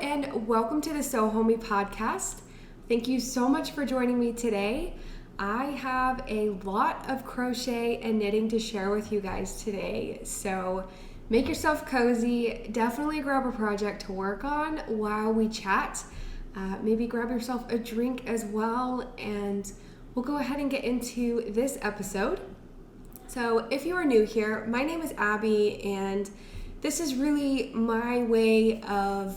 and welcome to the Sew Homey Podcast. Thank you so much for joining me today. I have a lot of crochet and knitting to share with you guys today, so make yourself cozy. Definitely grab a project to work on while we chat. Maybe grab yourself a drink as well, and we'll go ahead and get into this episode. So if you are new here, my name is Abby, and this is really my way of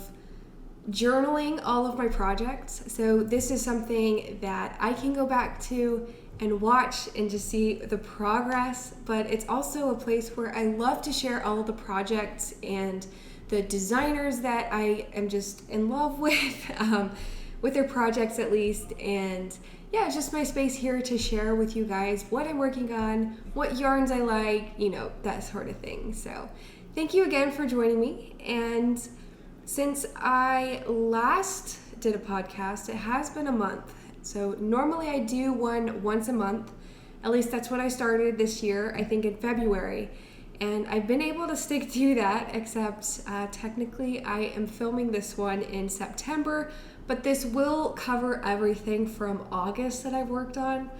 journaling all of my projects. So this is something that I can go back to and watch and just see the progress, but it's also a place where I love to share all the projects and the designers that I am just in love with their projects at least. And yeah, it's just my space here to share with you guys what I'm working on, what yarns I like, that sort of thing. So thank you again for joining me. And since I last did a podcast, it has been a month. So normally I do one once a month. At least that's when I started this year, I think in February. And I've been able to stick to that, except technically I am filming this one in September, but this will cover everything from August that I've worked on.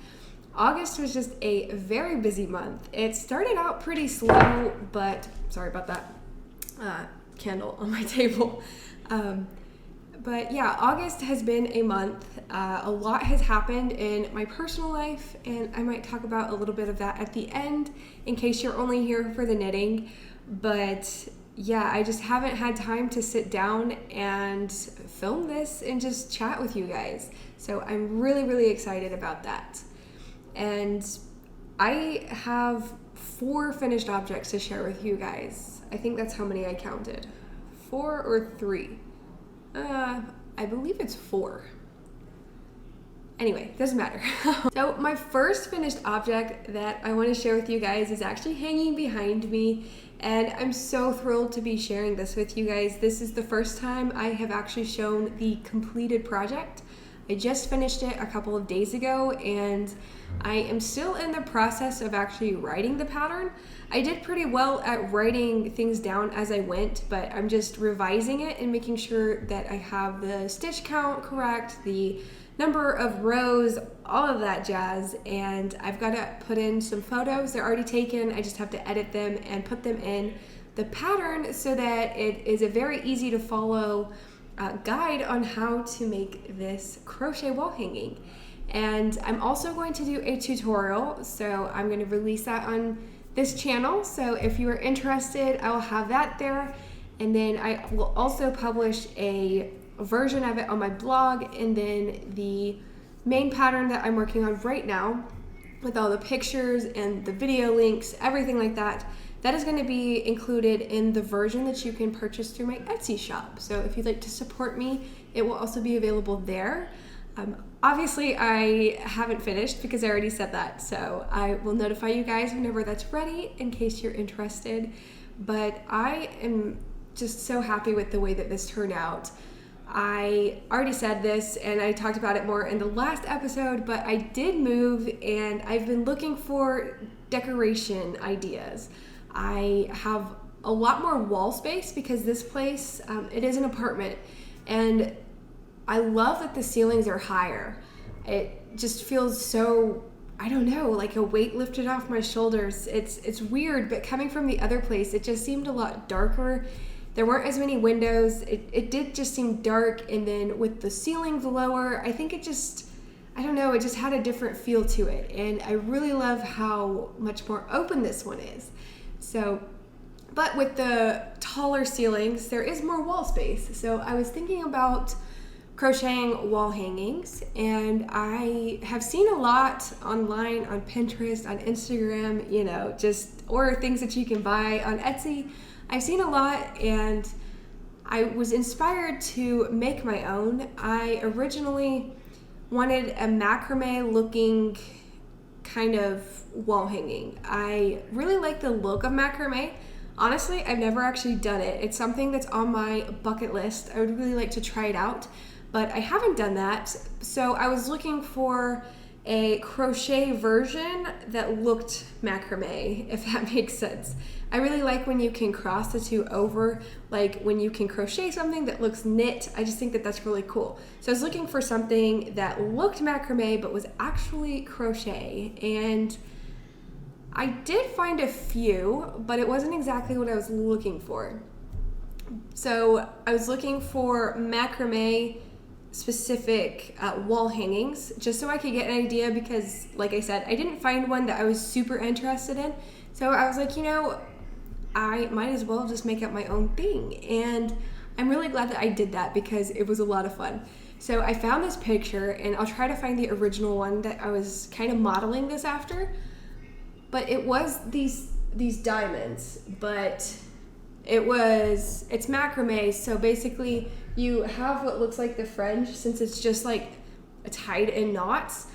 August was just a very busy month. It started out pretty slow, but sorry about that candle on my table. But yeah, August has been a month. A lot has happened in my personal life, and I might talk about a little bit of that at the end in case you're only here for the knitting. But yeah, I just haven't had time to sit down and film this and just chat with you guys. So I'm really, really excited about that. And I have 4 finished objects to share with you guys. I think that's how many I counted. 4 or 3. I believe it's 4. Anyway, doesn't matter. So my first finished object that I want to share with you guys is actually hanging behind me, and I'm so thrilled to be sharing this with you guys. This is the first time I have actually shown the completed project. I just finished it a couple of days ago, and I am still in the process of actually writing the pattern. I did pretty well at writing things down as I went, but I'm just revising it and making sure that I have the stitch count correct, the number of rows, all of that jazz. And I've got to put in some photos. They're already taken. I just have to edit them and put them in the pattern so that it is a very easy to follow guide on how to make this crochet wall hanging. And I'm also going to do a tutorial, so I'm going to release that on this channel. So if you are interested, I will have that there. And then I will also publish a version of it on my blog, and then the main pattern that I'm working on right now with all the pictures and the video links, everything like that, that is going to be included in the version that you can purchase through my Etsy shop. So if you'd like to support me, it will also be available there. Obviously, I haven't finished because I already said that, so I will notify you guys whenever that's ready in case you're interested. But I am just so happy with the way that this turned out. I already said this and I talked about it more in the last episode, but I did move and I've been looking for decoration ideas. I have a lot more wall space because this place, it is an apartment, and I love that the ceilings are higher. It just feels so, I don't know, like a weight lifted off my shoulders. It's weird, but coming from the other place, it just seemed a lot darker. There weren't as many windows. It did just seem dark, and then with the ceilings lower, I think it just, I don't know, it just had a different feel to it. And I really love how much more open this one is. So, but with the taller ceilings, there is more wall space. So I was thinking about crocheting wall hangings, and I have seen a lot online on Pinterest, on Instagram, or things that you can buy on Etsy. I've seen a lot, and I was inspired to make my own. I originally wanted a macrame looking kind of wall hanging. I really like the look of macrame. Honestly, I've never actually done it. It's something that's on my bucket list. I would really like to try it out, but I haven't done that. So I was looking for a crochet version that looked macrame, if that makes sense. I really like when you can cross the two over, like when you can crochet something that looks knit. I just think that that's really cool. So I was looking for something that looked macrame but was actually crochet, and I did find a few, but it wasn't exactly what I was looking for. So I was looking for macrame specific wall hangings, just so I could get an idea, because like I said, I didn't find one that I was super interested in. So I was like, I might as well just make up my own thing. And I'm really glad that I did that because it was a lot of fun. So I found this picture, and I'll try to find the original one that I was kind of modeling this after. But it was these diamonds, but it's macrame. So basically you have what looks like the fringe, since it's just like tied in knots.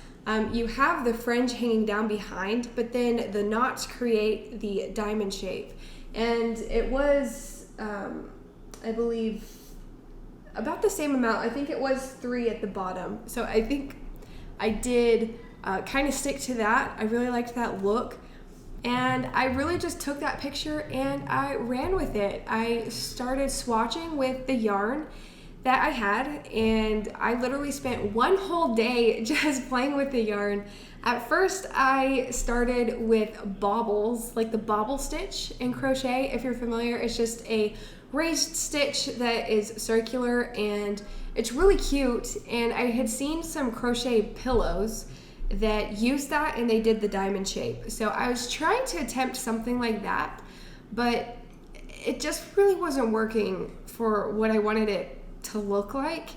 You have the fringe hanging down behind, but then the knots create the diamond shape. And it was, I believe, about the same amount. I think it was 3 at the bottom. So I think I did kind of stick to that. I really liked that look. And I really just took that picture and I ran with it. I started swatching with the yarn that I had, and I literally spent one whole day just playing with the yarn. At first, I started with baubles, like the bauble stitch in crochet. If you're familiar, it's just a raised stitch that is circular, and it's really cute. And I had seen some crochet pillows that used that, and they did the diamond shape. So I was trying to attempt something like that, but it just really wasn't working for what I wanted it to look like.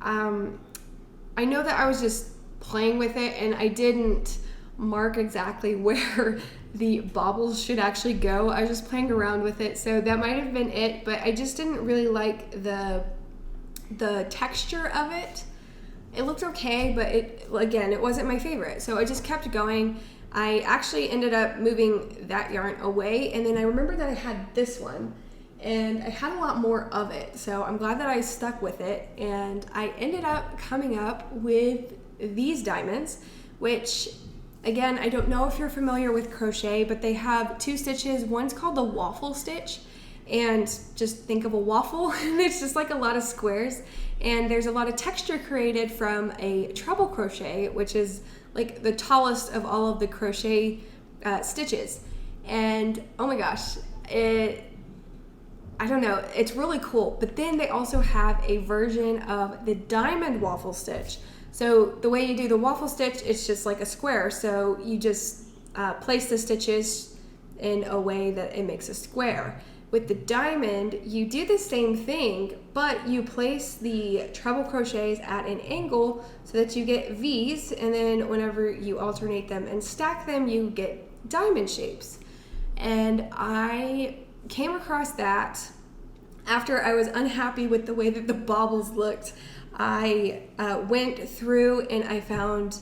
I know that I was just playing with it, and I didn't mark exactly where the baubles should actually go. I was just playing around with it, so that might have been it, but I just didn't really like the texture of it. It looked okay, but it wasn't my favorite. So I just kept going. I actually ended up moving that yarn away, and then I remember that I had this one, and I had a lot more of it. So I'm glad that I stuck with it, and I ended up coming up with these diamonds, which, again, I don't know if you're familiar with crochet, but they have 2 stitches. One's called the waffle stitch, and just think of a waffle, and it's just like a lot of squares. And there's a lot of texture created from a treble crochet, which is like the tallest of all of the crochet stitches. And oh my gosh, I don't know, it's really cool. But then they also have a version of the diamond waffle stitch. So the way you do the waffle stitch, it's just like a square. So you just place the stitches in a way that it makes a square. With the diamond, you do the same thing, but you place the treble crochets at an angle so that you get V's, and then whenever you alternate them and stack them, you get diamond shapes. And I came across that after I was unhappy with the way that the baubles looked. I went through and I found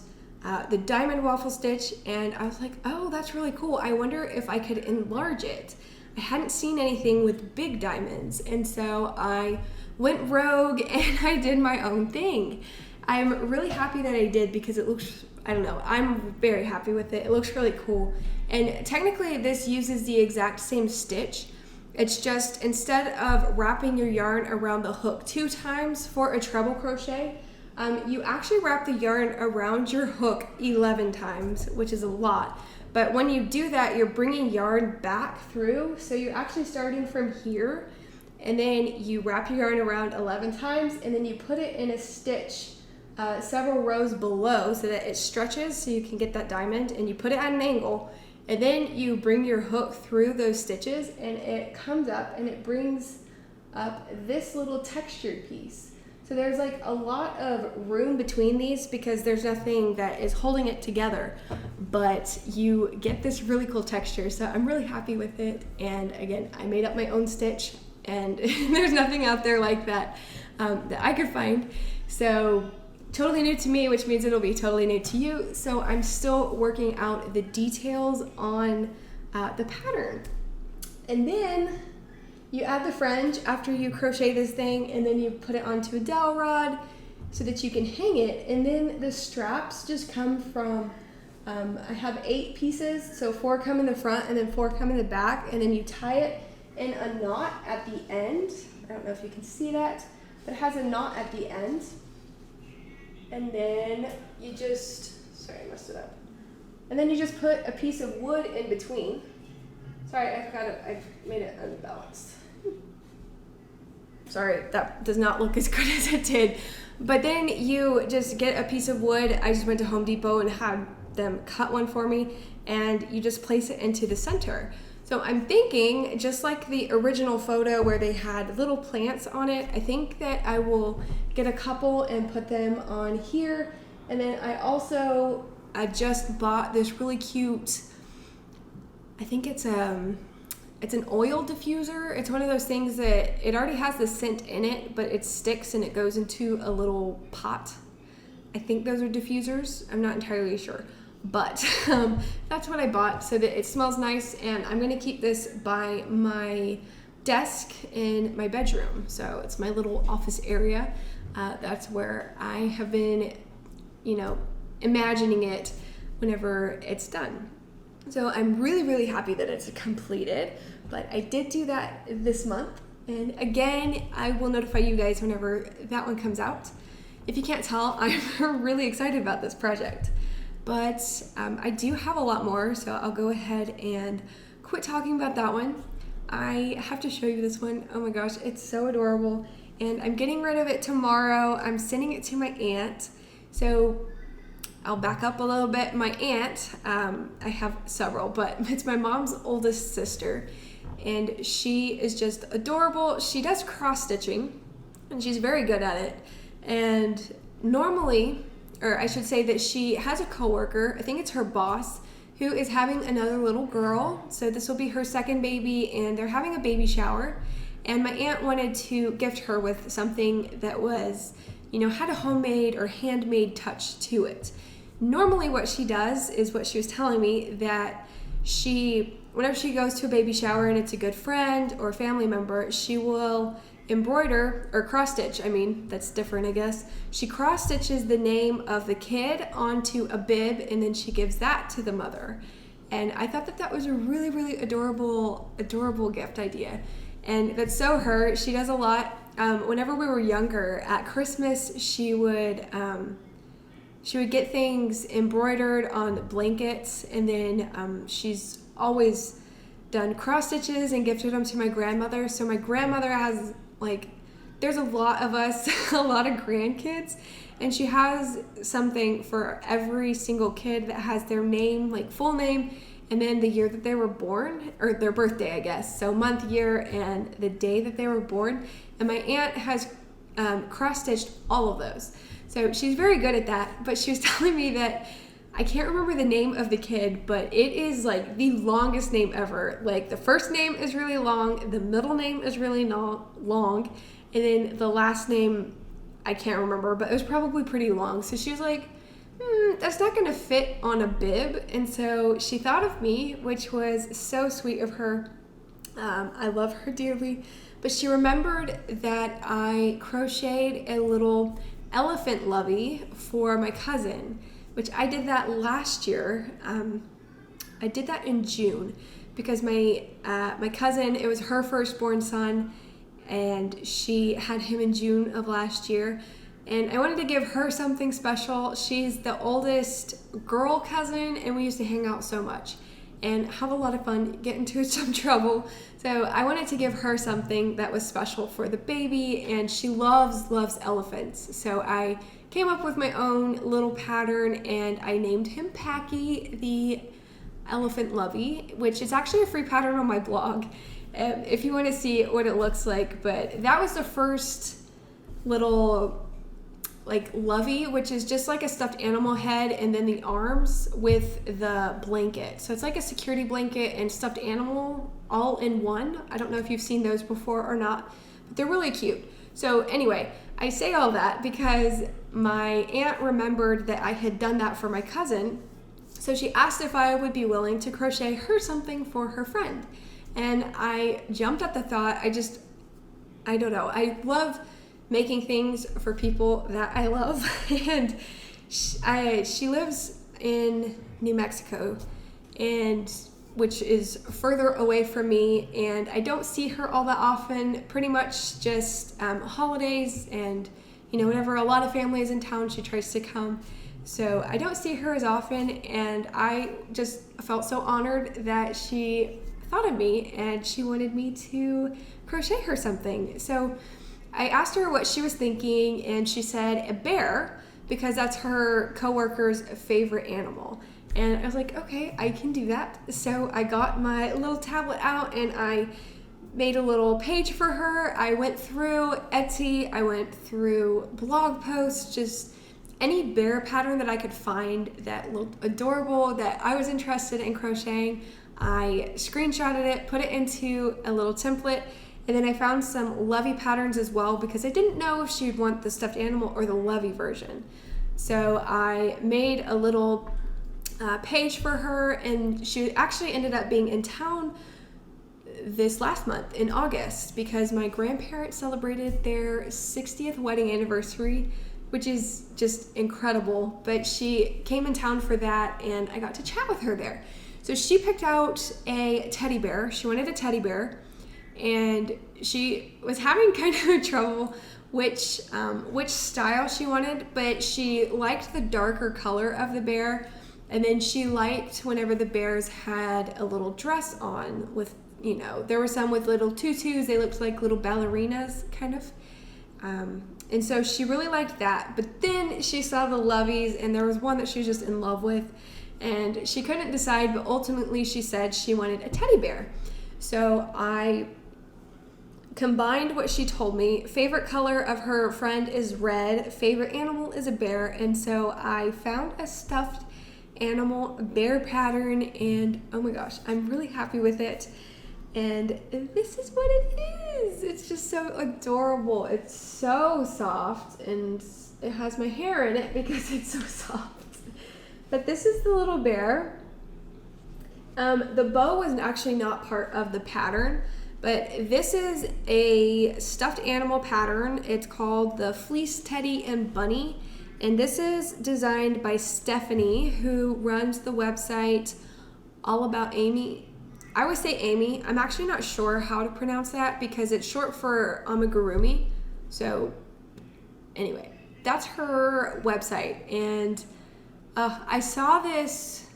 the diamond waffle stitch, and I was like, oh, that's really cool. I wonder if I could enlarge it. I hadn't seen anything with big diamonds, and so I went rogue and I did my own thing. I'm really happy that I did because it looks, I don't know, I'm very happy with it. It looks really cool. And technically this uses the exact same stitch. It's just instead of wrapping your yarn around the hook 2 times for a treble crochet, you actually wrap the yarn around your hook 11 times, which is a lot. But when you do that, you're bringing yarn back through. So you're actually starting from here, and then you wrap your yarn around 11 times, and then you put it in a stitch several rows below so that it stretches so you can get that diamond, and you put it at an angle, and then you bring your hook through those stitches, and it comes up and it brings up this little textured piece. So there's like a lot of room between these because there's nothing that is holding it together, but you get this really cool texture. So I'm really happy with it. And again, I made up my own stitch, and there's nothing out there like that that I could find. So totally new to me, which means it'll be totally new to you. So I'm still working out the details on the pattern. And then you add the fringe after you crochet this thing, and then you put it onto a dowel rod, so that you can hang it. And then the straps just come from, I have 8 pieces, so 4 come in the front and then 4 come in the back, and then you tie it in a knot at the end. I don't know if you can see that, but it has a knot at the end. And then you just, sorry, I messed it up. And then you just put a piece of wood in between. Sorry, I've made it unbalanced. Sorry, that does not look as good as it did. But then you just get a piece of wood. I just went to Home Depot and had them cut one for me, and you just place it into the center. So I'm thinking, just like the original photo where they had little plants on it, I think that I will get a couple and put them on here. And then I just bought this really cute, I think it's an oil diffuser. It's one of those things that it already has the scent in it, but it sticks and it goes into a little pot. I think those are diffusers. I'm not entirely sure. But that's what I bought, so that it smells nice, and I'm going to keep this by my desk in my bedroom. So it's my little office area. That's where I have been, imagining it whenever it's done. So I'm really, really happy that it's completed, but I did do that this month. And again, I will notify you guys whenever that one comes out. If you can't tell, I'm really excited about this project. But I do have a lot more, so I'll go ahead and quit talking about that one. I have to show you this one. Oh my gosh, it's so adorable. And I'm getting rid of it tomorrow. I'm sending it to my aunt. So I'll back up a little bit. My aunt, I have several, but it's my mom's oldest sister. And she is just adorable. She does cross stitching, and she's very good at it. And normally, or I should say that she has a coworker, I think it's her boss, who is having another little girl. So this will be her second baby, and they're having a baby shower. And my aunt wanted to gift her with something that was, had a homemade or handmade touch to it. Normally what she does is what she was telling me, that whenever she goes to a baby shower and it's a good friend or family member, she will embroider or cross stitch. That's different, I guess. She cross stitches the name of the kid onto a bib, and then she gives that to the mother. And I thought that was a really, really adorable gift idea. And that's so her. She does a lot. Whenever we were younger, at Christmas, she would get things embroidered on blankets, and then she's always done cross stitches and gifted them to my grandmother. So my grandmother has, there's a lot of us, a lot of grandkids, and she has something for every single kid that has their name, full name, and then the year that they were born, or their birthday, I guess. So month, year, and the day that they were born. And my aunt has cross-stitched all of those. So she's very good at that, but she was telling me that I can't remember the name of the kid, but it is the longest name ever. The first name is really long, the middle name is really long, and then the last name, I can't remember, but it was probably pretty long. So she was like, that's not going to fit on a bib. And so she thought of me, which was so sweet of her. I love her dearly. But she remembered that I crocheted a little elephant Lovey for my cousin, which I did that last year. I did that in June because my cousin, it was her firstborn son, and she had him in June of last year. And I wanted to give her something special. She's the oldest girl cousin, and we used to hang out so much and have a lot of fun, get into some trouble. So I wanted to give her something that was special for the baby, and she loves elephants. So I came up with my own little pattern, and I named him Packy the Elephant Lovey, which is actually a free pattern on my blog if you want to see what it looks like. But that was the first little Lovey, which is just like a stuffed animal head, and then the arms with the blanket. So it's like a security blanket and stuffed animal all in one. I don't know if you've seen those before or not, but they're really cute. So anyway, I say all that because my aunt remembered that I had done that for my cousin. So she asked if I would be willing to crochet her something for her friend. And I jumped at the thought. I don't know. I love making things for people that I love. And she lives in New Mexico, and which is further away from me, and I don't see her all that often, pretty much just holidays and whenever a lot of family is in town, she tries to come. So I don't see her as often, and I just felt so honored that she thought of me and she wanted me to crochet her something. So I asked her what she was thinking, and she said a bear, because that's her coworker's favorite animal. And I was like, okay, I can do that. So I got my little tablet out and I made a little page for her. I went through Etsy, I went through blog posts, just any bear pattern that I could find that looked adorable, that I was interested in crocheting. I screenshotted it, put it into a little template, and then I found some Lovey patterns as well, because I didn't know if she'd want the stuffed animal or the Lovey version. So I made a little page for her, and she actually ended up being in town this last month in August, because my grandparents celebrated their 60th wedding anniversary, which is just incredible. But she came in town for that, and I got to chat with her there. So she picked out a teddy bear. She wanted a teddy bear, and she was having kind of trouble which style she wanted, but she liked the darker color of the bear. And then she liked whenever the bears had a little dress on with, there were some with little tutus. They looked like little ballerinas, kind of. And so she really liked that. But then she saw the Loveys, and there was one that she was just in love with. And she couldn't decide, but ultimately she said she wanted a teddy bear. So I combined what she told me. Favorite color of her friend is red. Favorite animal is a bear. And so I found a stuffed animal bear pattern, and oh my gosh, I'm really happy with it. And this is what it is. It's just so adorable. It's so soft, and it has my hair in it because it's so soft. But this is the little bear. The bow was actually not part of the pattern, but this is a stuffed animal pattern. It's called the Fleece, Teddy, and Bunny. And this is designed by Stephanie, who runs the website All About Amy. I always say Amy. I'm actually not sure how to pronounce that because it's short for amigurumi. So anyway, that's her website. And I saw this,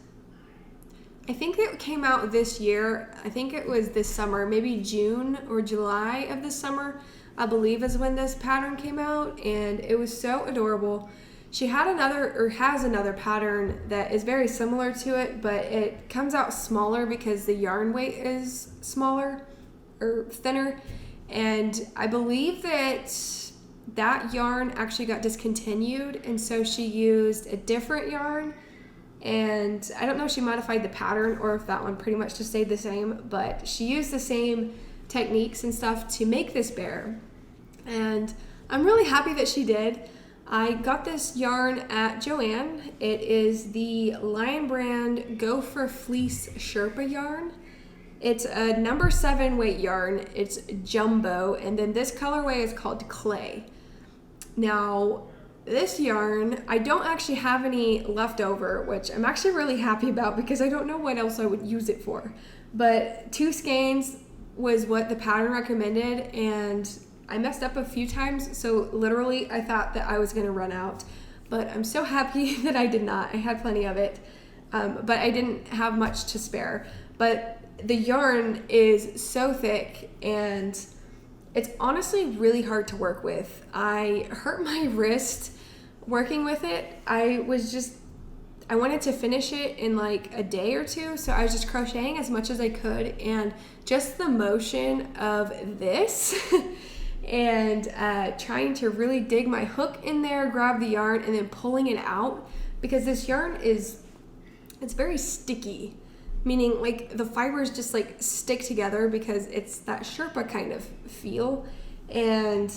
I think it came out this year. I think it was this summer, maybe June or July of this summer, I believe is when this pattern came out. And it was so adorable. She had has another pattern that is very similar to it, but it comes out smaller because the yarn weight is smaller or thinner. And I believe that yarn actually got discontinued, and so she used a different yarn. And I don't know if she modified the pattern or if that one pretty much just stayed the same, but she used the same techniques and stuff to make this bear. And I'm really happy that she did. I got this yarn at Joann. It is the Lion Brand Go for Fleece Sherpa yarn. It's a number 7 weight yarn. It's jumbo, and then this colorway is called Clay. Now, this yarn, I don't actually have any left over, which I'm actually really happy about because I don't know what else I would use it for. But 2 skeins was what the pattern recommended, and I messed up a few times, so literally I thought that I was going to run out, but I'm so happy that I did not. I had plenty of it, but I didn't have much to spare. But the yarn is so thick, and it's honestly really hard to work with. I hurt my wrist working with it. I wanted to finish it in like a day or two, so I was just crocheting as much as I could, and just the motion of this and trying to really dig my hook in there, grab the yarn, and then pulling it out, because this yarn it's very sticky, meaning like the fibers just like stick together because it's that Sherpa kind of feel, and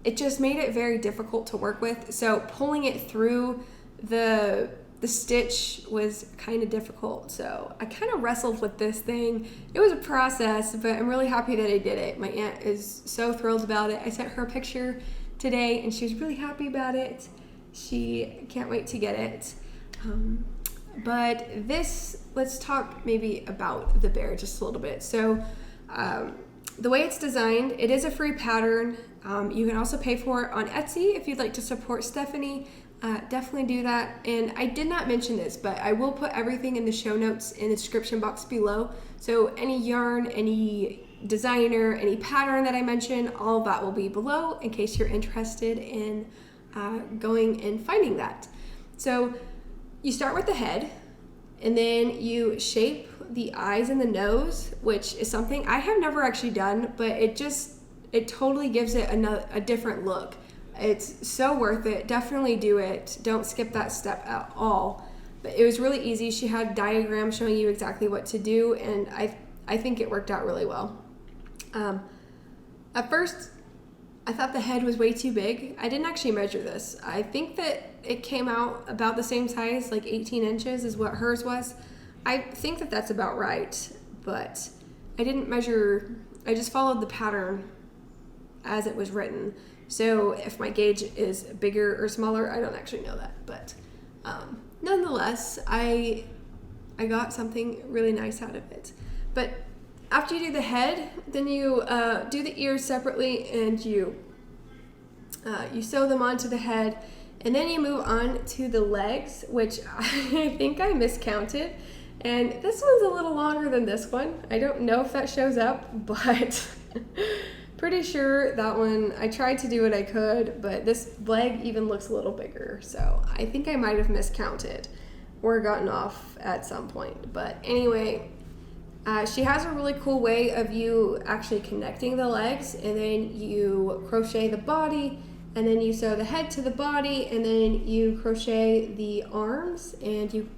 it just made it very difficult to work with. So pulling it through the the stitch was kind of difficult, so I kind of wrestled with this thing. It was a process, but I'm really happy that I did it. My aunt is so thrilled about it. I sent her a picture today, and she was really happy about it. She can't wait to get it. But let's talk maybe about the bear just a little bit. So the way it's designed, it is a free pattern. You can also pay for it on Etsy if you'd like to support Stephanie. Definitely do that. And I did not mention this, but I will put everything in the show notes in the description box below. So any yarn, any designer, any pattern that I mention, all of that will be below in case you're interested in going and finding that. So you start with the head, and then you shape the eyes and the nose, which is something I have never actually done, but it totally gives it a different look. It's so worth it. Definitely do it. Don't skip that step at all. But it was really easy. She had diagrams showing you exactly what to do, and I think it worked out really well. At first, I thought the head was way too big. I didn't actually measure this. I think that it came out about the same size, like 18 inches is what hers was. I think that that's about right, but I didn't measure. I just followed the pattern as it was written. So if my gauge is bigger or smaller, I don't actually know that. But nonetheless, I got something really nice out of it. But after you do the head, then you do the ears separately, and you sew them onto the head, and then you move on to the legs, which I think I miscounted. And this one's a little longer than this one. I don't know if that shows up, but pretty sure that one, I tried to do what I could, but this leg even looks a little bigger. So I think I might have miscounted or gotten off at some point. But anyway, she has a really cool way of you actually connecting the legs, and then you crochet the body, and then you sew the head to the body, and then you crochet the arms, and you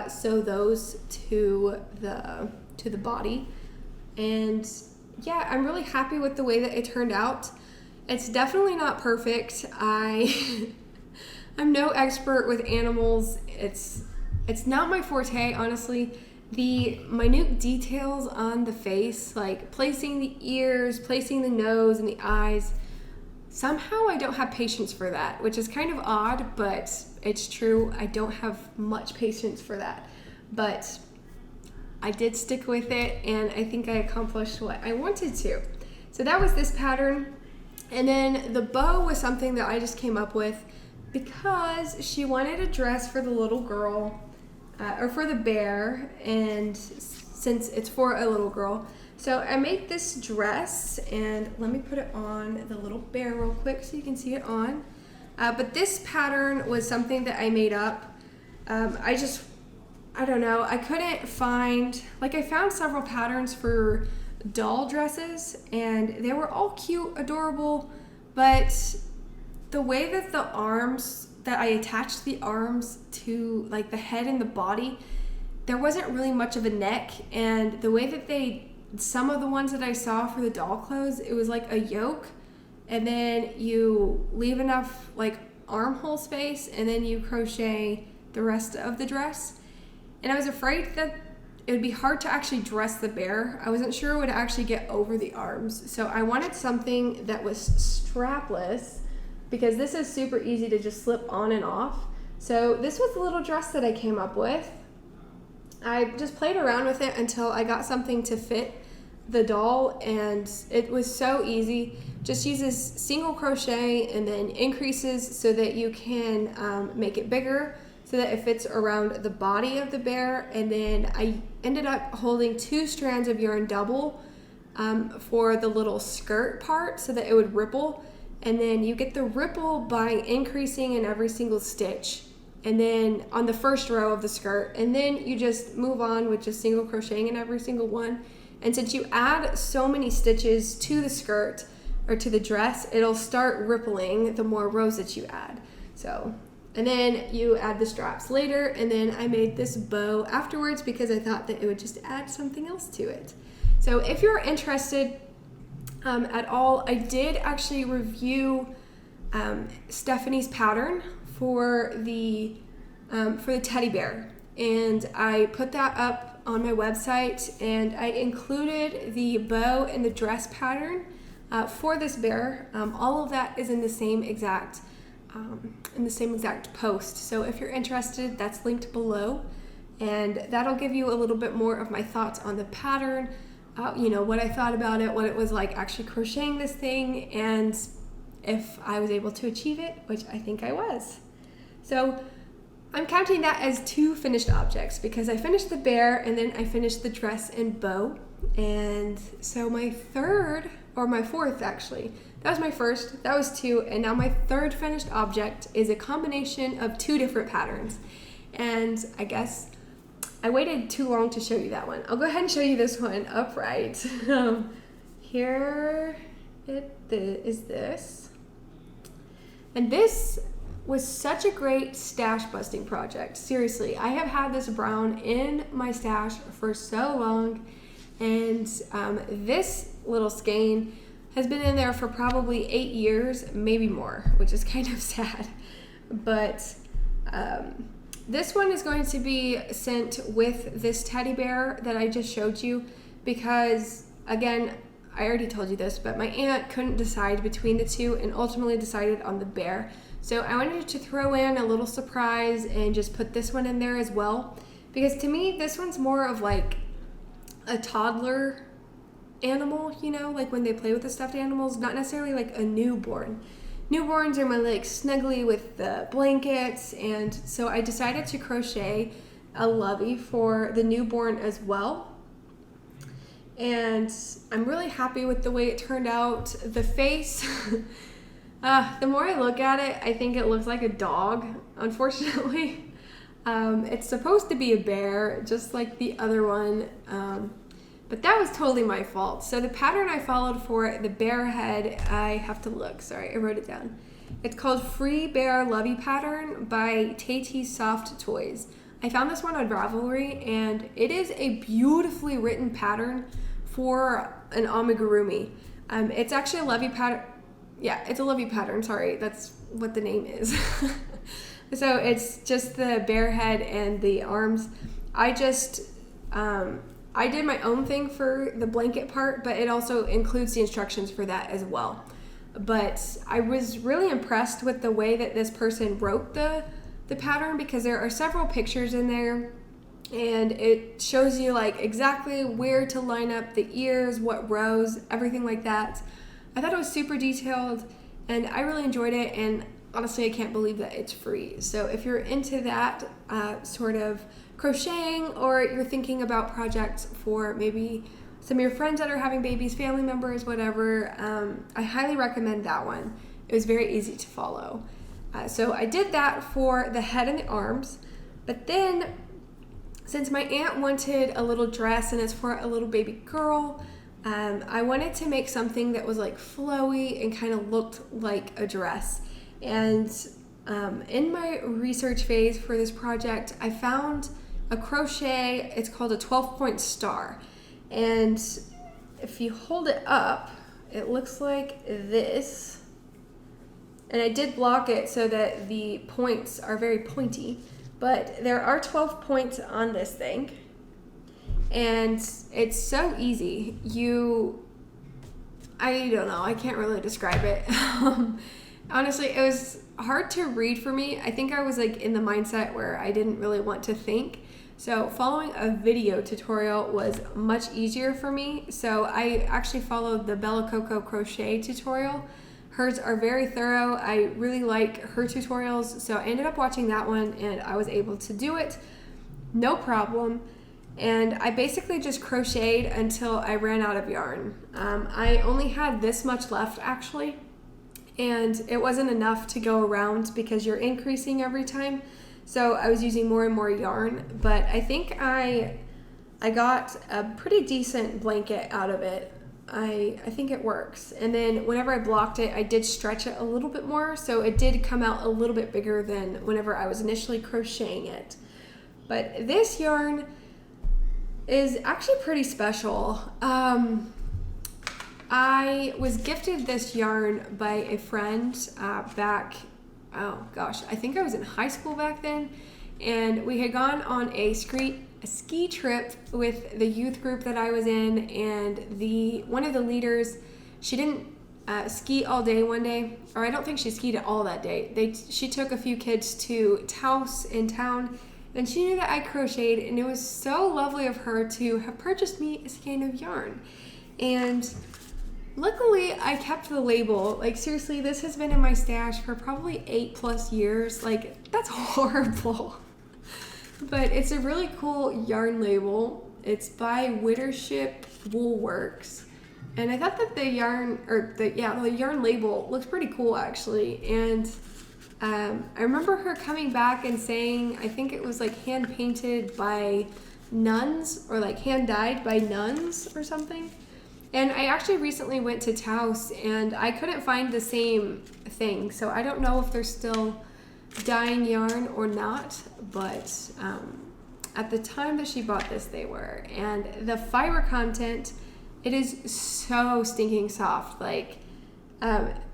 sew those to the body. And yeah, I'm really happy with the way that it turned out. It's definitely not perfect. I'm no expert with animals. It's not my forte, honestly. The minute details on the face, like placing the ears, placing the nose and the eyes, somehow I don't have patience for that, which is kind of odd, but it's true. I don't have much patience for that. But I did stick with it, and I think I accomplished what I wanted to. So that was this pattern. And then the bow was something that I just came up with because she wanted a dress for the little girl, or for the bear, and since it's for a little girl. So I made this dress, and let me put it on the little bear real quick so you can see it on. But this pattern was something that I made up. I don't know, I couldn't find, I found several patterns for doll dresses, and they were all cute, adorable, but the way that the arms, that I attached the arms to the head and the body, there wasn't really much of a neck, and the way that some of the ones that I saw for the doll clothes, it was like a yoke, and then you leave enough armhole space, and then you crochet the rest of the dress. And I was afraid that it would be hard to actually dress the bear. I wasn't sure it would actually get over the arms. So I wanted something that was strapless, because this is super easy to just slip on and off. So this was the little dress that I came up with. I just played around with it until I got something to fit the doll, and it was so easy. Just uses single crochet and then increases so that you can make it bigger, so that it fits around the body of the bear. And then I ended up holding 2 strands of yarn double for the little skirt part so that it would ripple. And then you get the ripple by increasing in every single stitch, and then on the first row of the skirt, and then you just move on with just single crocheting in every single one. And since you add so many stitches to the skirt or to the dress, it'll start rippling the more rows that you add. So, and then you add the straps later, and then I made this bow afterwards because I thought that it would just add something else to it. So if you're interested at all, I did actually review Stephanie's pattern for the for the teddy bear. And I put that up on my website, and I included the bow and the dress pattern for this bear. All of that is in the same exact post. So if you're interested, that's linked below, and that'll give you a little bit more of my thoughts on the pattern, what I thought about it, what it was like actually crocheting this thing, and if I was able to achieve it, which I think I was. So I'm counting that as 2 finished objects because I finished the bear and then I finished the dress and bow. And so my fourth actually, that was my first, that was 2, and now my third finished object is a combination of 2 different patterns. And I guess I waited too long to show you that one. I'll go ahead and show you this one upright. Here it is this. And this was such a great stash busting project. Seriously, I have had this brown in my stash for so long, and this little skein has been in there for probably 8 years, maybe more, which is kind of sad. But this one is going to be sent with this teddy bear that I just showed you because, again, I already told you this, but my aunt couldn't decide between the 2 and ultimately decided on the bear. So I wanted to throw in a little surprise and just put this one in there as well, because to me this one's more of like a toddler animal, like when they play with the stuffed animals, not necessarily like a newborn. Newborns are more like snuggly with the blankets, and so I decided to crochet a Lovey for the newborn as well. And I'm really happy with the way it turned out. The face, the more I look at it, I think it looks like a dog, unfortunately. It's supposed to be a bear, just like the other one, but that was totally my fault. So the pattern I followed for the bear head, I have to look, sorry, I wrote it down. It's called Free Bear Lovey Pattern by Tay Soft Toys. I found this one on Ravelry, and it is a beautifully written pattern for an amigurumi. It's actually a Lovey pattern. Yeah, it's a Lovey pattern. Sorry, that's what the name is. So it's just the bear head and the arms. I did my own thing for the blanket part, but it also includes the instructions for that as well. But I was really impressed with the way that this person wrote the pattern, because there are several pictures in there, and it shows you like exactly where to line up the ears, what rows, everything like that. I thought it was super detailed, and I really enjoyed it, and honestly I can't believe that it's free. So if you're into that sort of crocheting, or you're thinking about projects for maybe some of your friends that are having babies, family members, whatever, I highly recommend that one. It was very easy to follow. So I did that for the head and the arms, but then since my aunt wanted a little dress and it's for a little baby girl, I wanted to make something that was like flowy and kind of looked like a dress. And in my research phase for this project, I found a crochet, it's called a 12-point star. And if you hold it up, it looks like this. And I did block it so that the points are very pointy, but there are 12 points on this thing. And it's so easy. I don't know, I can't really describe it. Honestly, it was hard to read for me. I think I was like in the mindset where I didn't really want to think. So following a video tutorial was much easier for me. So I actually followed the Bella Coco crochet tutorial. Hers are very thorough. I really like her tutorials. So I ended up watching that one, and I was able to do it, no problem. And I basically just crocheted until I ran out of yarn. I only had this much left actually, and it wasn't enough to go around because you're increasing every time. So I was using more and more yarn, but I think I got a pretty decent blanket out of it. I think it works. And then whenever I blocked it, I did stretch it a little bit more, so it did come out a little bit bigger than whenever I was initially crocheting it. But this yarn is actually pretty special. I was gifted this yarn by a friend back, oh gosh, I think I was in high school back then, and we had gone on a ski trip with the youth group that I was in, and one of the leaders, she didn't ski all day one day, or I don't think she skied at all that day. She took a few kids to Taos in town, and she knew that I crocheted, and it was so lovely of her to have purchased me a skein of yarn. And luckily, I kept the label. Like, seriously, this has been in my stash for probably 8+ years. Like, that's horrible. But it's a really cool yarn label. It's by Wittership Woolworks. And I thought that the yarn label looks pretty cool, actually. And I remember her coming back and saying, I think it was like hand painted by nuns, or like hand dyed by nuns or something. And I actually recently went to Taos and I couldn't find the same thing. So I don't know if they're still dyeing yarn or not, but at the time that she bought this, they were. And the fiber content, it is so stinking soft. Like,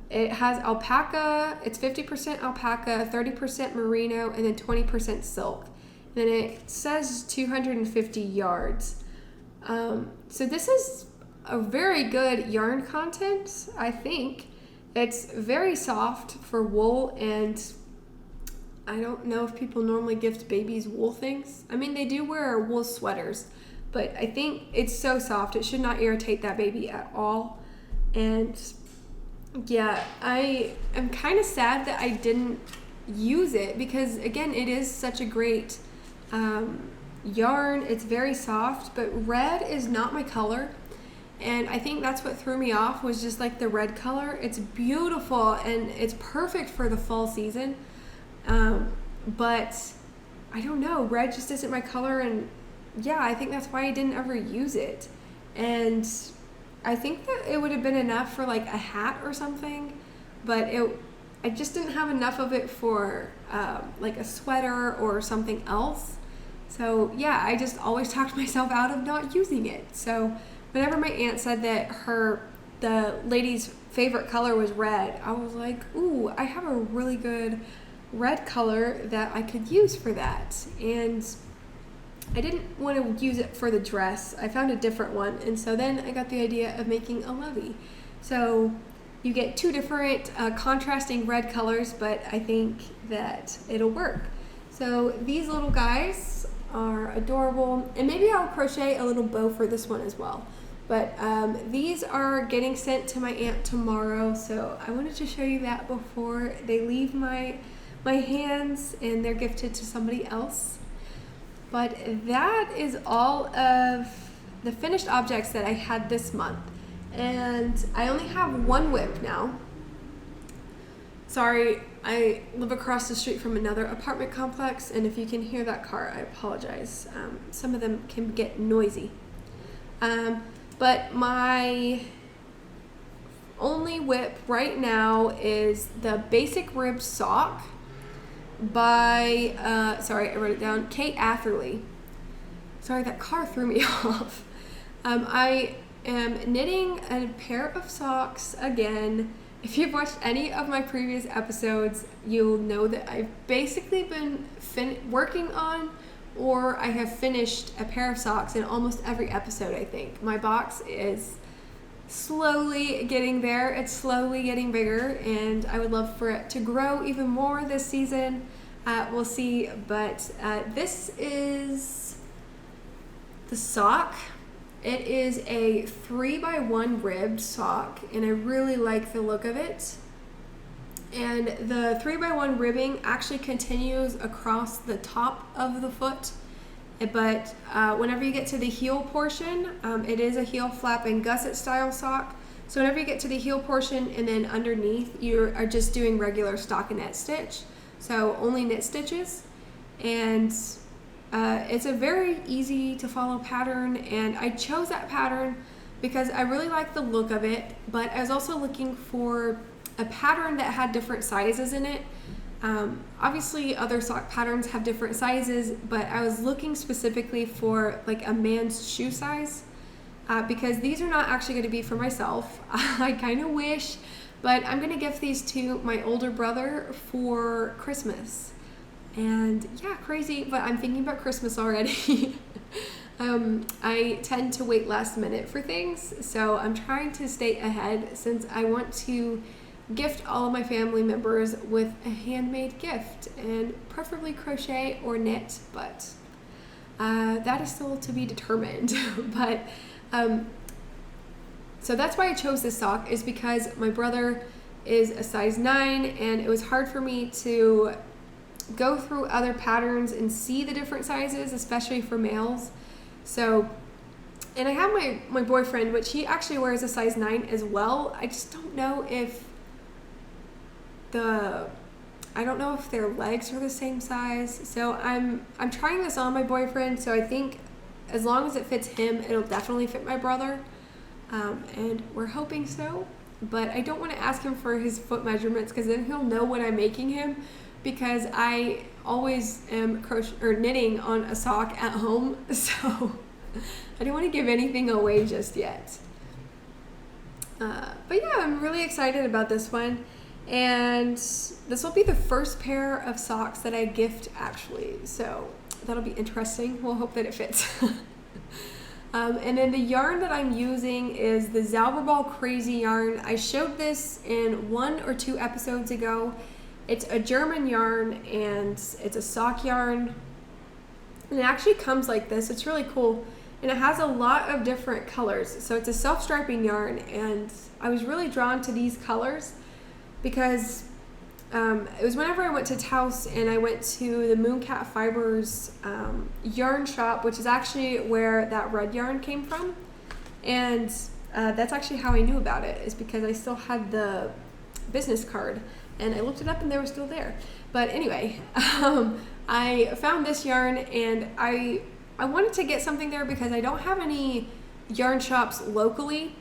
it has alpaca, it's 50% alpaca, 30% merino, and then 20% silk. And it says 250 yards. So this is a very good yarn content, I think. It's very soft for wool, and I don't know if people normally gift babies wool things. I mean, they do wear wool sweaters, but I think it's so soft, it should not irritate that baby at all. And yeah, I am kind of sad that I didn't use it, because again, it is such a great yarn. It's very soft, but red is not my color. And I think that's what threw me off, was just like the red color. It's beautiful and it's perfect for the fall season. But I don't know, red just isn't my color, and yeah, I think that's why I didn't ever use it. And I think that it would have been enough for like a hat or something, but I just didn't have enough of it for like a sweater or something else. So yeah, I just always talked myself out of not using it. So whenever my aunt said that the lady's favorite color was red, I was like, ooh, I have a really good red color that I could use for that. And I didn't want to use it for the dress. I found a different one, and so then I got the idea of making a Lovey. So you get two different contrasting red colors, but I think that it'll work. So these little guys are adorable, and maybe I'll crochet a little bow for this one as well. But these are getting sent to my aunt tomorrow, so I wanted to show you that before they leave my hands and they're gifted to somebody else. But that is all of the finished objects that I had this month. And I only have one whip now. Sorry, I live across the street from another apartment complex, and if you can hear that car, I apologize. Some of them can get noisy. But my only whip right now is the Basic Rib Sock by, sorry, I wrote it down, Kate Atherley. Sorry, that car threw me off. I am knitting a pair of socks again. If you've watched any of my previous episodes, you'll know that I've basically been working on, or I have finished a pair of socks in almost every episode, I think. My box is slowly getting there. It's slowly getting bigger, and I would love for it to grow even more this season. We'll see, but this is the sock. It is a 3x1 ribbed sock, and I really like the look of it. And the 3x1 ribbing actually continues across the top of the foot, but whenever you get to the heel portion, it is a heel flap and gusset style sock. So whenever you get to the heel portion and then underneath, you are just doing regular stockinette stitch, so only knit stitches. And it's a very easy to follow pattern, and I chose that pattern because I really like the look of it, but I was also looking for a pattern that had different sizes in it. Obviously other sock patterns have different sizes, but I was looking specifically for like a man's shoe size, because these are not actually going to be for myself. I kind of wish, but I'm going to gift these to my older brother for Christmas. And yeah, crazy, but I'm thinking about Christmas already. I tend to wait last minute for things, so I'm trying to stay ahead since I want to gift all of my family members with a handmade gift, and preferably crochet or knit, but that is still to be determined. But so that's why I chose this sock, is because my brother is a size 9, and it was hard for me to go through other patterns and see the different sizes, especially for males. So, and I have my boyfriend, which he actually wears a size 9 as well. I just don't know if their legs are the same size. So I'm trying this on my boyfriend, so I think as long as it fits him, it'll definitely fit my brother. And we're hoping so, but I don't want to ask him for his foot measurements, because then he'll know what I'm making him, because I always am knitting on a sock at home, so I don't want to give anything away just yet. But yeah, I'm really excited about this one, and this will be the first pair of socks that I gift, actually, so that'll be interesting. We'll hope that it fits. And then the yarn that I'm using is the Zauberball Crazy yarn. I showed this in 1 or 2 episodes ago. It's a German yarn, and it's a sock yarn, and it actually comes like this. It's really cool, and it has a lot of different colors. So it's a self-striping yarn, and I was really drawn to these colors because it was whenever I went to Taos and I went to the Mooncat Fibers yarn shop, which is actually where that red yarn came from, and that's actually how I knew about it, is because I still had the business card, and I looked it up and they were still there. But anyway, I found this yarn, and I wanted to get something there because I don't have any yarn shops locally.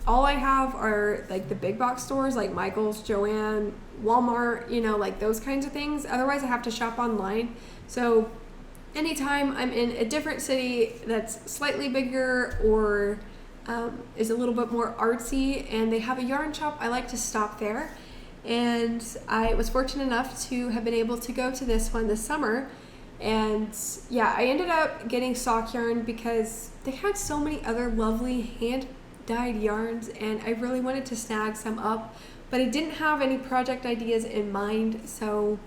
All I have are like the big box stores like Michael's, Joann, Walmart, like those kinds of things. Otherwise I have to shop online. So anytime I'm in a different city that's slightly bigger or is a little bit more artsy and they have a yarn shop, I like to stop there. And I was fortunate enough to have been able to go to this one this summer. And yeah, I ended up getting sock yarn because they had so many other lovely hand-dyed yarns, and I really wanted to snag some up, but I didn't have any project ideas in mind, so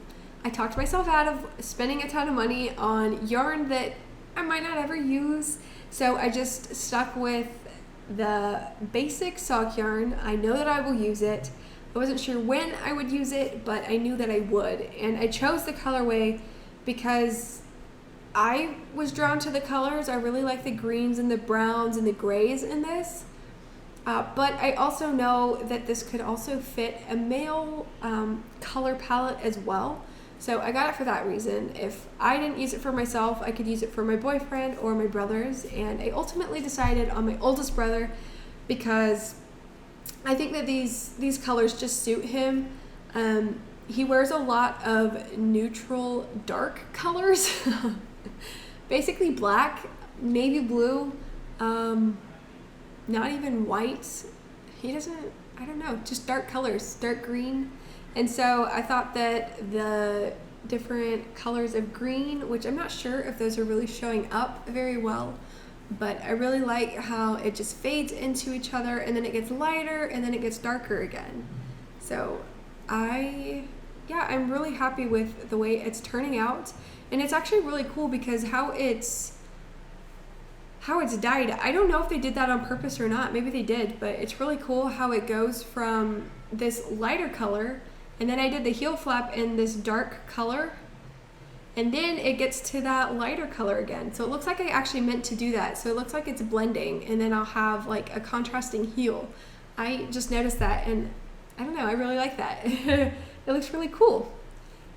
I talked myself out of spending a ton of money on yarn that I might not ever use. So I just stuck with the basic sock yarn. I know that I will use it. I wasn't sure when I would use it, but I knew that I would. And I chose the colorway because I was drawn to the colors. I really like the greens and the browns and the grays in this. But I also know that this could also fit a male color palette as well. So I got it for that reason. If I didn't use it for myself, I could use it for my boyfriend or my brothers. And I ultimately decided on my oldest brother because I think that these colors just suit him. He wears a lot of neutral dark colors. Basically black, navy blue, not even white. He doesn't, I don't know, just dark colors, dark green. And so I thought that the different colors of green, which I'm not sure if those are really showing up very well, but I really like how it just fades into each other and then it gets lighter and then it gets darker again. So I'm really happy with the way it's turning out. And it's actually really cool because how it's dyed. I don't know if they did that on purpose or not. Maybe they did, but it's really cool how it goes from this lighter color, and then I did the heel flap in this dark color, and then it gets to that lighter color again. So it looks like I actually meant to do that. So it looks like it's blending, and then I'll have like a contrasting heel. I just noticed that, and I don't know, I really like that. It looks really cool.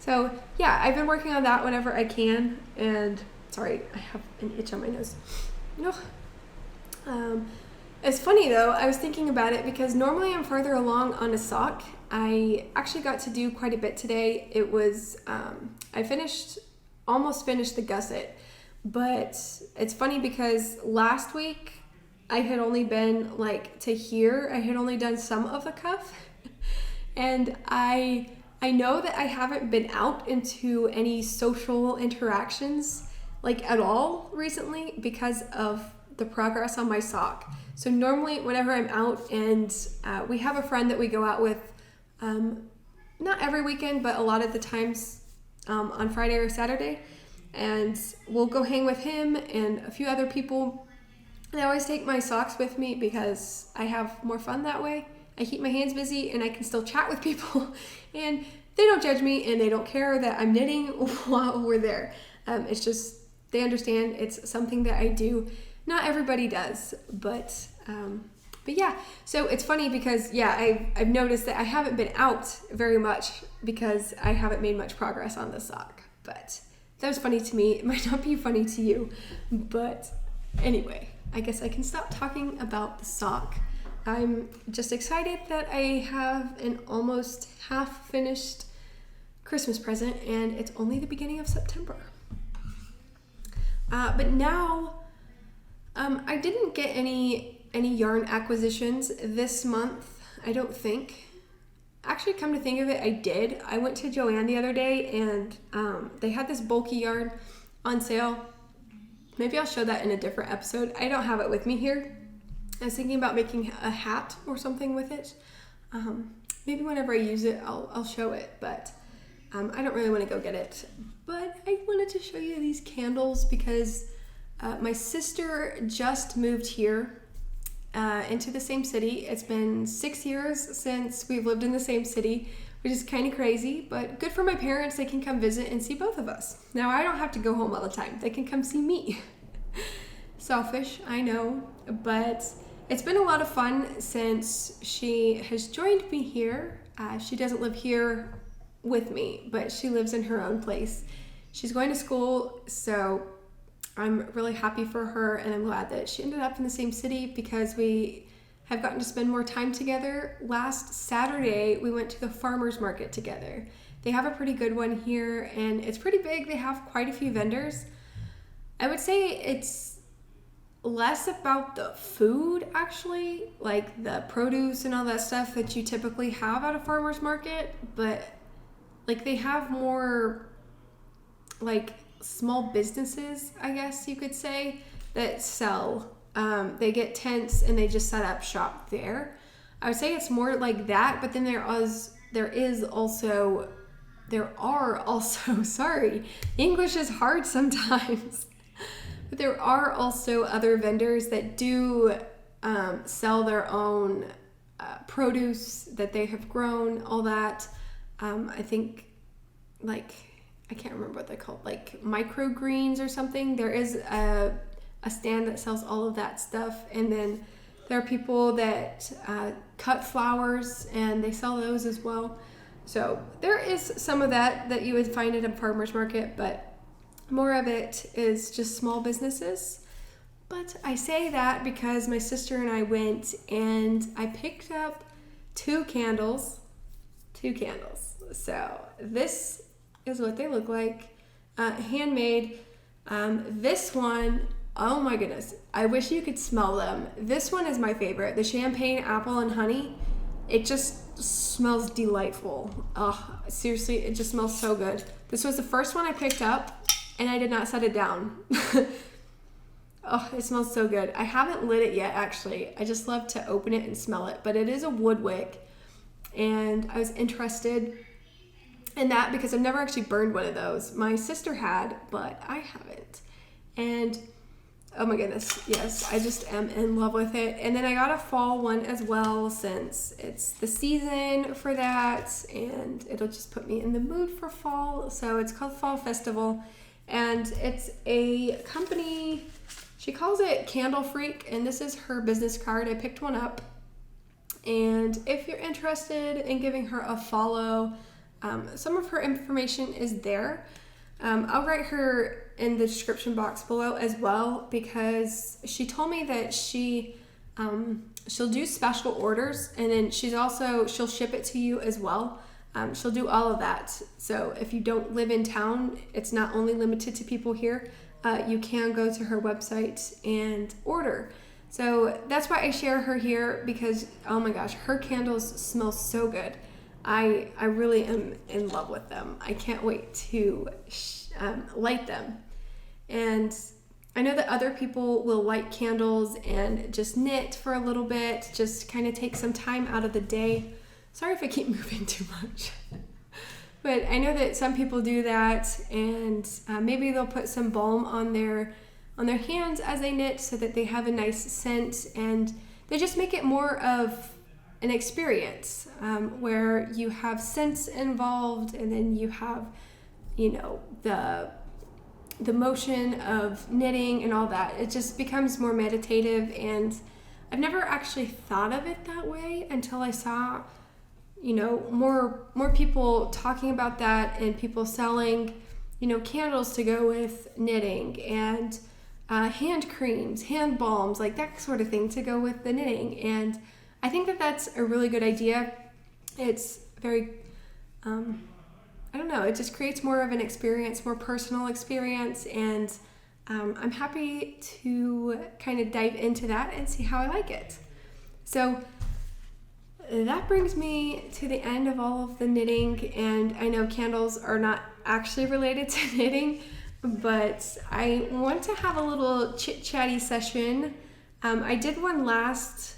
So yeah, I've been working on that whenever I can, and sorry, I have an itch on my nose. No. It's funny though, I was thinking about it because normally I'm further along on a sock. I actually got to do quite a bit today. It was, I almost finished the gusset, but it's funny because last week I had only been like to here. I had only done some of the cuff and I I know that I haven't been out into any social interactions like at all recently because of the progress on my sock. So normally whenever I'm out and we have a friend that we go out with, not every weekend, but a lot of the times on Friday or Saturday, and we'll go hang with him and a few other people. And I always take my socks with me because I have more fun that way. I keep my hands busy and I can still chat with people and they don't judge me and they don't care that I'm knitting while we're there. It's just, they understand it's something that I do. Not everybody does, but yeah. So it's funny because I've noticed that I haven't been out very much because I haven't made much progress on the sock, but that was funny to me. It might not be funny to you, but anyway, I guess I can stop talking about the sock. I'm just excited that I have an almost half finished Christmas present and it's only the beginning of September. But now, I didn't get any yarn acquisitions this month, I don't think. Actually, come to think of it, I did. I went to Joann the other day and they had this bulky yarn on sale. Maybe I'll show that in a different episode. I don't have it with me here. I was thinking about making a hat or something with it. Maybe whenever I use it, I'll show it, but I don't really want to go get it. But I wanted to show you these candles because my sister just moved here into the same city. It's been 6 years since we've lived in the same city, which is kind of crazy, but good for my parents. They can come visit and see both of us. Now I don't have to go home all the time. They can come see me. Selfish, I know, but it's been a lot of fun since she has joined me here. She doesn't live here with me, but she lives in her own place. She's going to school, so I'm really happy for her, and I'm glad that she ended up in the same city because we have gotten to spend more time together. Last Saturday, we went to the farmer's market together. They have a pretty good one here, and it's pretty big. They have quite a few vendors. I would say it's less about the food, actually, like the produce and all that stuff that you typically have at a farmer's market, but like they have more like small businesses, I guess you could say, that sell. They get tents and they just set up shop there. I would say it's more like that, but then there are also, sorry, English is hard sometimes, but there are also other vendors that do sell their own produce that they have grown, all that. I think I can't remember what they're called, like microgreens or something. There is a stand that sells all of that stuff, and then there are people that cut flowers and they sell those as well. So there is some of that you would find at a farmer's market, but more of it is just small businesses. But I say that because my sister and I went and I picked up two candles. So this is what they look like, handmade. This one, oh my goodness, I wish you could smell them. This one is my favorite, the champagne apple and honey. It just smells delightful. Oh, seriously, it just smells so good. This was the first one I picked up and I did not set it down. Oh, it smells so good. I haven't lit it yet, actually. I just love to open it and smell it, but it is a wood wick, and I was interested in that because I've never actually burned one of those. My sister had, but I haven't. And oh my goodness, yes, I just am in love with it. And then I got a fall one as well since it's the season for that, and it'll just put me in the mood for fall. So it's called Fall Festival, and it's a company, she calls it Candle Freak, and this is her business card. I picked one up, and if you're interested in giving her a follow, some of her information is there. I'll write her in the description box below as well, because she told me that she'll do special orders, and then she'll ship it to you as well. She'll do all of that. So if you don't live in town, it's not only limited to people here. You can go to her website and order. So that's why I share her here, because oh my gosh, her candles smell so good. I really am in love with them. I can't wait to light them. And I know that other people will light candles and just knit for a little bit, just kind of take some time out of the day. Sorry if I keep moving too much. But I know that some people do that, and maybe they'll put some balm on their hands as they knit so that they have a nice scent, and they just make it more of an experience where you have scents involved, and then you have, the motion of knitting and all that. It just becomes more meditative, and I've never actually thought of it that way until I saw, more people talking about that, and people selling, candles to go with knitting, and hand creams, hand balms, like that sort of thing to go with the knitting. And I think that that's a really good idea. It's very, it just creates more of an experience, more personal experience, and I'm happy to kind of dive into that and see how I like it. So that brings me to the end of all of the knitting, and I know candles are not actually related to knitting, but I want to have a little chit-chatty session. I did one last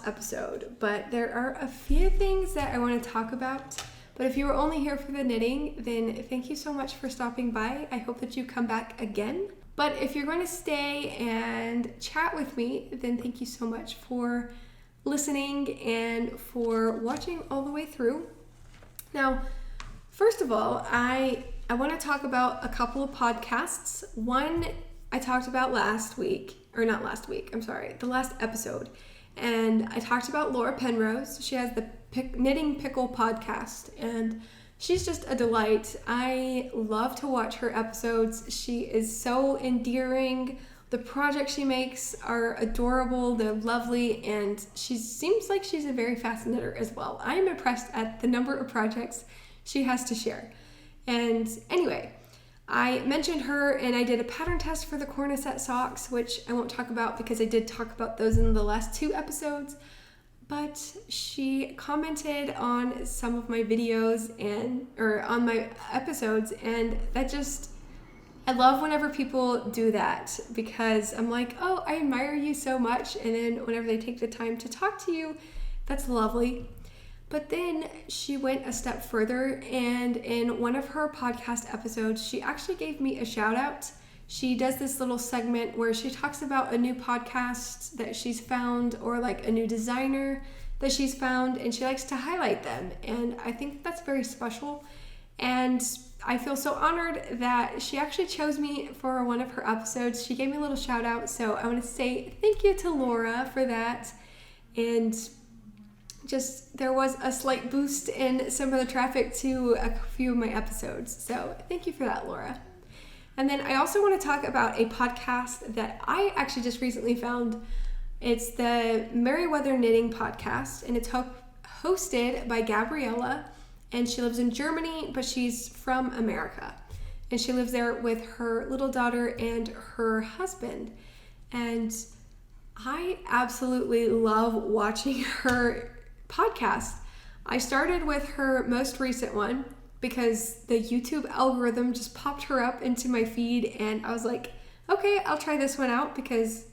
episode, but there are a few things that I want to talk about. But if you were only here for the knitting, then thank you so much for stopping by. I hope that you come back again. But if you're going to stay and chat with me, then thank you so much for listening and for watching all the way through. Now, first of all, I want to talk about a couple of podcasts. One I talked about the last episode. And I talked about Laura Penrose. She has the Knitting Pickle podcast, and she's just a delight. I love to watch her episodes. She is so endearing. The projects she makes are adorable. They're lovely, and she seems like she's a very fast knitter as well. I am impressed at the number of projects she has to share. And anyway, I mentioned her, and I did a pattern test for the cornicette socks, which I won't talk about because I did talk about those in the last 2 episodes. But she commented on some of my videos or on my episodes, and I love whenever people do that, because I'm like, oh, I admire you so much, and then whenever they take the time to talk to you, that's lovely. But then she went a step further, and in one of her podcast episodes, she actually gave me a shout out. She does this little segment where she talks about a new podcast that she's found, or like a new designer that she's found, and she likes to highlight them. And I think that's very special. And I feel so honored that she actually chose me for one of her episodes. She gave me a little shout out. So I want to say thank you to Laura for that. And just there was a slight boost in some of the traffic to a few of my episodes. So thank you for that, Laura. And then I also want to talk about a podcast that I actually just recently found. It's the Merriweather Knitting Podcast, and it's hosted by Gabriella, and she lives in Germany, but she's from America. And she lives there with her little daughter and her husband. And I absolutely love watching her podcast. I started with her most recent one because the YouTube algorithm just popped her up into my feed, and I was like, okay, I'll try this one out because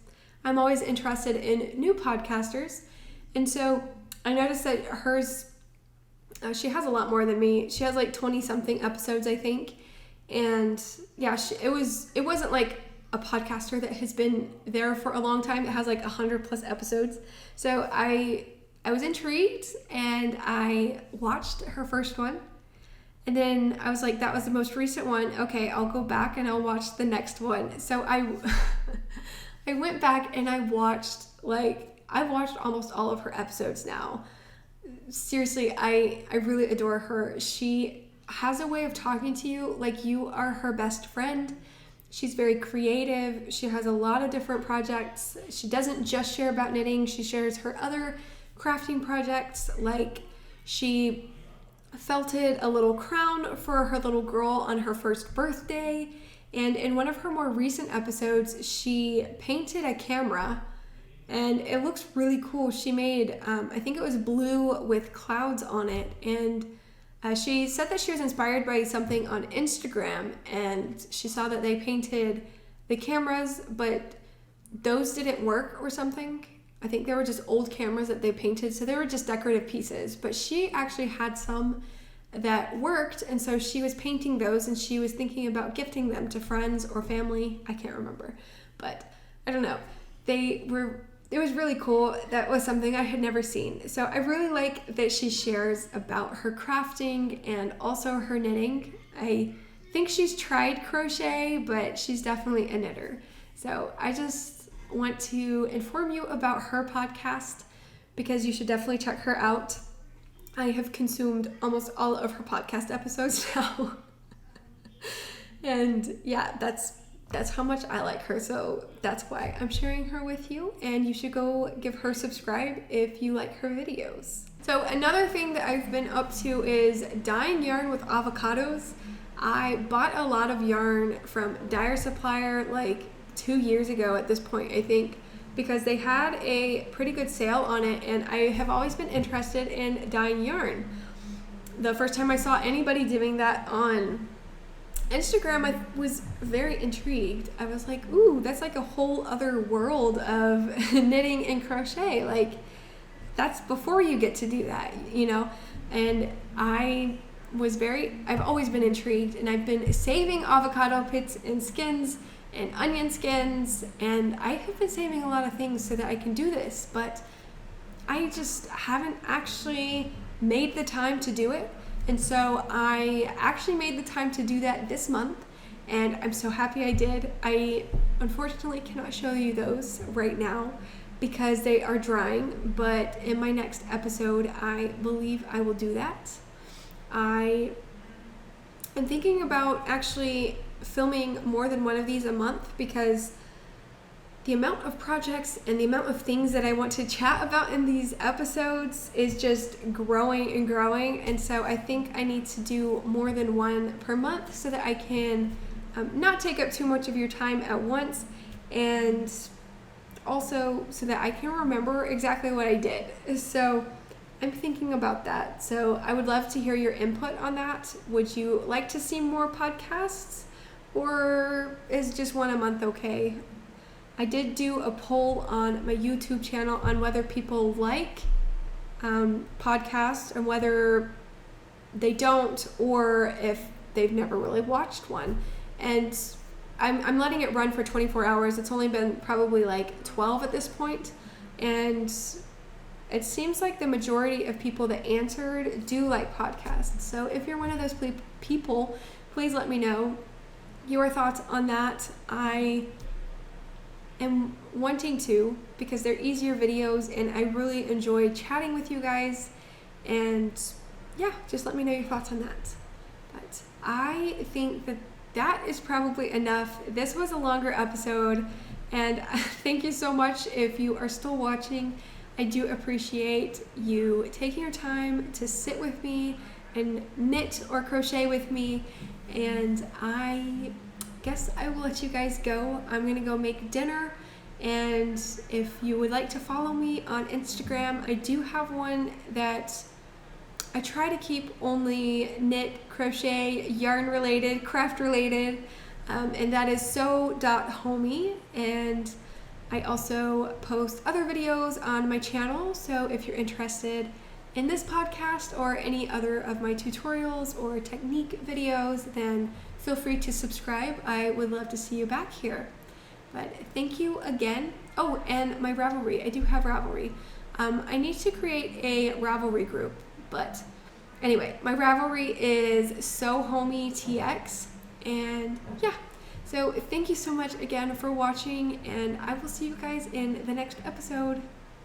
I'm always interested in new podcasters. And so I noticed that hers, she has a lot more than me. She has like 20 something episodes, I think. And yeah, it wasn't like a podcaster that has been there for a long time. It has like 100 plus episodes. So I was intrigued, and I watched her first one. And then I was like, that was the most recent one. Okay, I'll go back and I'll watch the next one. So I went back and I've watched almost all of her episodes now. Seriously, I really adore her. She has a way of talking to you like you are her best friend. She's very creative. She has a lot of different projects. She doesn't just share about knitting. She shares her other crafting projects, like she felted a little crown for her little girl on her first birthday. And in one of her more recent episodes, she painted a camera and it looks really cool. She made, I think it was blue with clouds on it, and she said that she was inspired by something on Instagram, and she saw that they painted the cameras, but those didn't work or something. I think they were just old cameras that they painted, so they were just decorative pieces, but she actually had some that worked, and so she was painting those, and she was thinking about gifting them to friends or family. I can't remember, but I don't know. It was really cool. That was something I had never seen. So I really like that she shares about her crafting and also her knitting. I think she's tried crochet, but she's definitely a knitter. So I just want to inform you about her podcast because you should definitely check her out. I have consumed almost all of her podcast episodes now. And yeah, that's how much I like her, so that's why I'm sharing her with you, and you should go give her a subscribe if you like her videos. So another thing that I've been up to is dyeing yarn with avocados. I bought a lot of yarn from Dyer Supplier like 2 years ago at this point, I think, because they had a pretty good sale on it, and I have always been interested in dyeing yarn. The first time I saw anybody doing that on Instagram, I was very intrigued. I was like, ooh, that's like a whole other world of knitting and crochet. Like, that's before you get to do that, you know? And I've always been intrigued, and I've been saving avocado pits and skins and onion skins, and I have been saving a lot of things so that I can do this, but I just haven't actually made the time to do it. And so I actually made the time to do that this month, and I'm so happy I did. I unfortunately cannot show you those right now because they are drying, but in my next episode, I believe I will do that. I am thinking about actually filming more than one of these a month because the amount of projects and the amount of things that I want to chat about in these episodes is just growing and growing, and so I think I need to do more than one per month so that I can not take up too much of your time at once, and also so that I can remember exactly what I did. So I'm thinking about that. So I would love to hear your input on that. Would you like to see more podcasts, or is just one a month okay? I did do a poll on my YouTube channel on whether people like podcasts and whether they don't, or if they've never really watched one. And I'm letting it run for 24 hours. It's only been probably like 12 at this point. And it seems like the majority of people that answered do like podcasts. So if you're one of those people, please let me know your thoughts on that. I am wanting to, because they're easier videos and I really enjoy chatting with you guys, and yeah, just let me know your thoughts on that. But I think that is probably enough. This was a longer episode, and thank you so much if you are still watching. I do appreciate you taking your time to sit with me and knit or crochet with me, and I guess I will let you guys go. I'm gonna go make dinner, and if you would like to follow me on Instagram, I do have one that I try to keep only knit, crochet, yarn related, craft related, and that is sew.homey, and I also post other videos on my channel, so if you're interested in this podcast or any other of my tutorials or technique videos, then feel free to subscribe. I would love to see you back here. But thank you again. Oh, and my Ravelry. I do have Ravelry. I need to create a Ravelry group, but anyway, my Ravelry is Sew Homey TX, and yeah. So thank you so much again for watching, and I will see you guys in the next episode.